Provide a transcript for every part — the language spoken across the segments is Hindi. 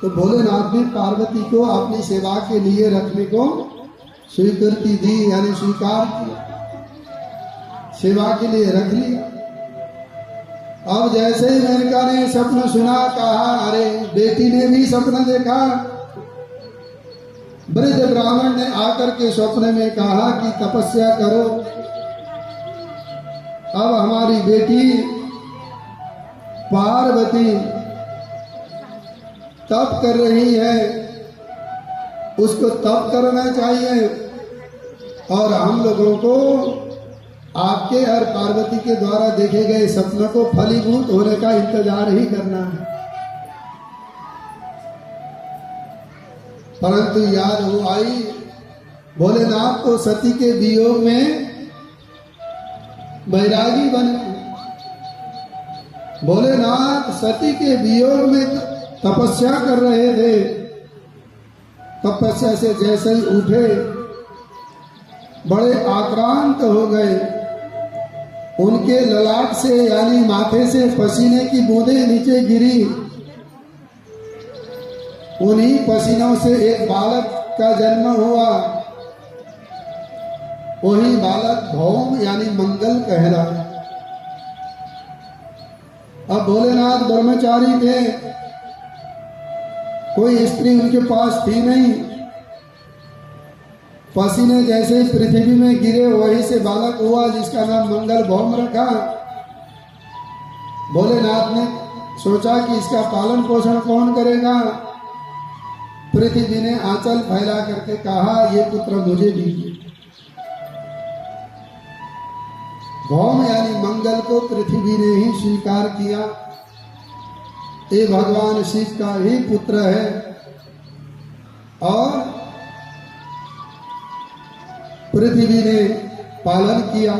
तो भोलेनाथ ने पार्वती को अपनी सेवा के लिए रखने को स्वीकृति दी, यानी स्वीकार किया, सेवा के लिए रख लिया। अब जैसे ही मेनका ने सपना सुना, कहा अरे बेटी ने भी सपना देखा। वृद्ध ब्राह्मण ने आकर के स्वप्न में कहा कि तपस्या करो, अब हमारी बेटी पार्वती तप कर रही है, उसको तप करना चाहिए और हम लोगों को आपके और पार्वती के द्वारा देखे गए सपनों को फलीभूत होने का इंतजार ही करना है। परंतु याद हो आई, भोलेनाथ को सती के वियोग में बैरागी बने। भोलेनाथ सती के वियोग में तपस्या कर रहे थे। तपस्या से जैसे ही उठे बड़े आक्रांत हो गए। उनके ललाट से यानी माथे से पसीने की बूंदें नीचे गिरी। उन्हीं पसीनों से एक बालक का जन्म हुआ। वही बालक भौम यानी मंगल कहलाया। अब भोलेनाथ ब्रह्मचारी थे, कोई स्त्री उनके पास थी नहीं। पसीने जैसे पृथ्वी में गिरे वही से बालक हुआ जिसका नाम मंगल भौम रखा। भोलेनाथ ने सोचा कि इसका पालन पोषण कौन करेगा। पृथ्वी ने आंचल फैला करके कहा ये पुत्र मुझे दीजिए। भौम यानी मंगल को पृथ्वी ने ही स्वीकार किया। ये भगवान शिव का ही पुत्र है और पृथ्वी ने पालन किया।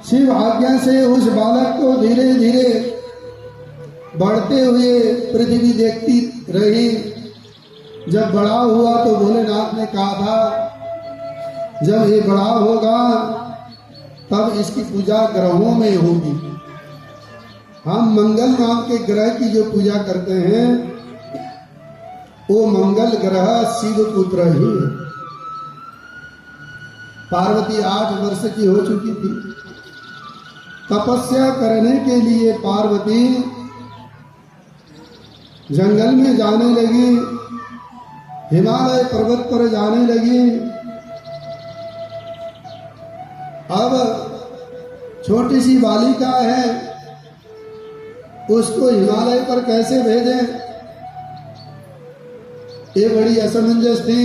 शिव आज्ञा से उस बालक को धीरे धीरे बढ़ते हुए पृथ्वी देखती रही। जब बड़ा हुआ तो भोलेनाथ ने कहा था जब ये बड़ा होगा तब इसकी पूजा ग्रहों में होगी। हम मंगल नाम के ग्रह की जो पूजा करते हैं वो मंगल ग्रह शिव पुत्र ही है। पार्वती 8 वर्ष की हो चुकी थी। तपस्या करने के लिए पार्वती जंगल में जाने लगी, हिमालय पर्वत पर जाने लगी। अब छोटी सी बालिका है, उसको हिमालय पर कैसे भेजें, ये बड़ी असमंजस थी।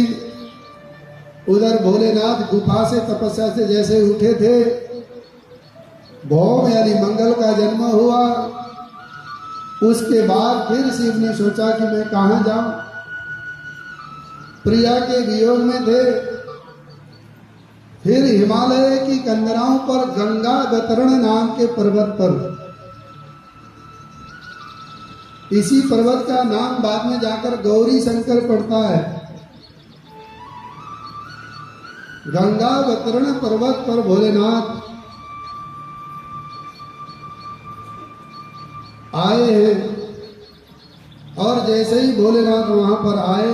उधर भोलेनाथ गुफा से तपस्या से जैसे उठे थे, भौम यानी मंगल का जन्म हुआ। उसके बाद फिर शिव ने सोचा कि मैं कहाँ जाऊं। प्रिया के वियोग में थे। फिर हिमालय की कंदराओं पर गंगा अवतरण नाम के पर्वत पर, इसी पर्वत का नाम बाद में जाकर गौरी शंकर पड़ता है। गंगा अवतरण पर्वत पर भोलेनाथ आए हैं और जैसे ही भोलेनाथ वहां पर आए,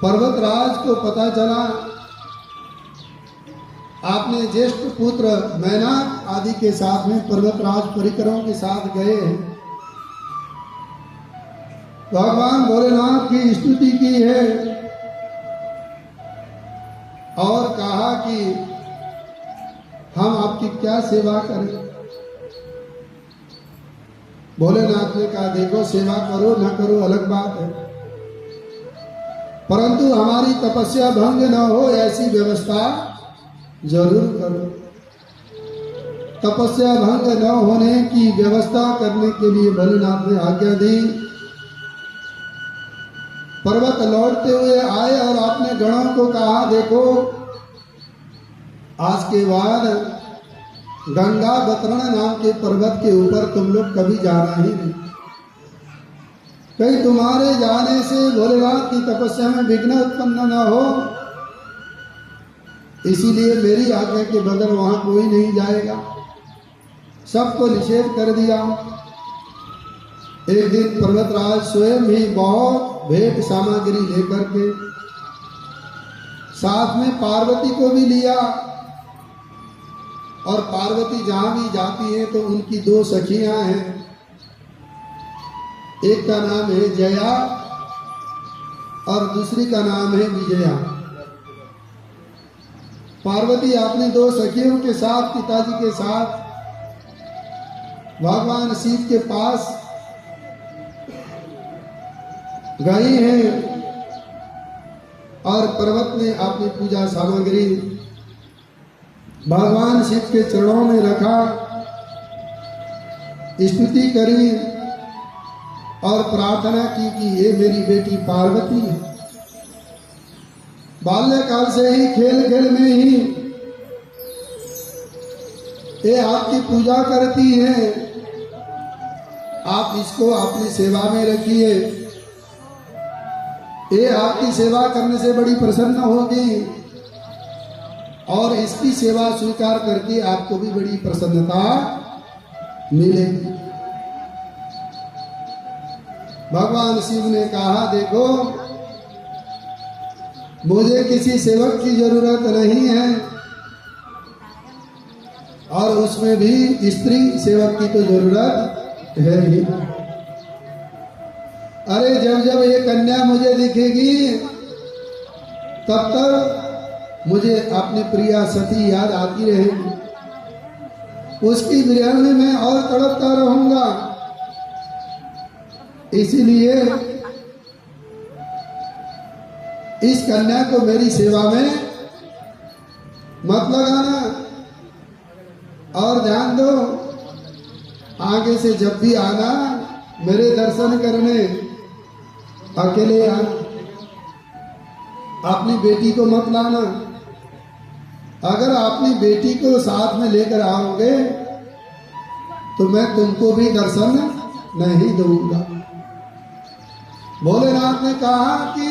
पर्वतराज को पता चला। आपने ज्येष्ठ पुत्र मैनाक आदि के साथ में पर्वतराज परिकरों के साथ गए हैं। भगवान भोलेनाथ की स्तुति की है और कहा कि हम आपकी क्या सेवा करें। भोलेनाथ ने कहा देखो सेवा करो न करो अलग बात है, परंतु हमारी तपस्या भंग न हो ऐसी व्यवस्था जरूर करो। तपस्या भंग न होने की व्यवस्था करने के लिए भोलेनाथ ने आज्ञा दी। पर्वत लौटते हुए आए और आपने गणों को कहा देखो आज के बाद गंगा अवतरण नाम के पर्वत के ऊपर तुम लोग कभी जाना ही नहीं। कहीं तुम्हारे जाने से भोलेनाथ की तपस्या में विघ्न उत्पन्न न हो, इसीलिए मेरी आज्ञा के बगैर वहां कोई नहीं जाएगा। सबको निषेध कर दिया। एक दिन पर्वतराज स्वयं ही बहुत भेंट सामग्री लेकर के साथ में पार्वती को भी लिया, और पार्वती जहां भी जाती है तो उनकी दो सखियां हैं, एक का नाम है जया और दूसरी का नाम है विजया। पार्वती अपनी दो सखियों के साथ, पिताजी के साथ भगवान शिव के पास गई हैं, और पर्वत में अपनी पूजा सामग्री भगवान शिव के चरणों में रखा, स्तुति करी और प्रार्थना की कि ये मेरी बेटी पार्वती है। बाल्यकाल से ही खेल खेल में ही ये आपकी पूजा करती है, आप इसको अपनी सेवा में रखिए, ये आपकी सेवा करने से बड़ी प्रसन्न होगी और इसकी सेवा स्वीकार करके आपको भी बड़ी प्रसन्नता मिलेगी। भगवान शिव ने कहा, देखो मुझे किसी सेवक की जरूरत नहीं है, और उसमें भी स्त्री सेवक की तो जरूरत है ही। अरे जब जब ये कन्या मुझे दिखेगी तब तक मुझे अपनी प्रिया सती याद आती रहेगी, उसकी विरह में मैं और तड़पता रहूंगा। इसीलिए इस कन्या को मेरी सेवा में मत लगाना, और ध्यान दो आगे से जब भी आना मेरे दर्शन करने अकेले आना, अपनी बेटी को मत लाना। अगर अपनी बेटी को साथ में लेकर आओगे तो मैं तुमको भी दर्शन नहीं दूंगा। भोलेनाथ ने कहा कि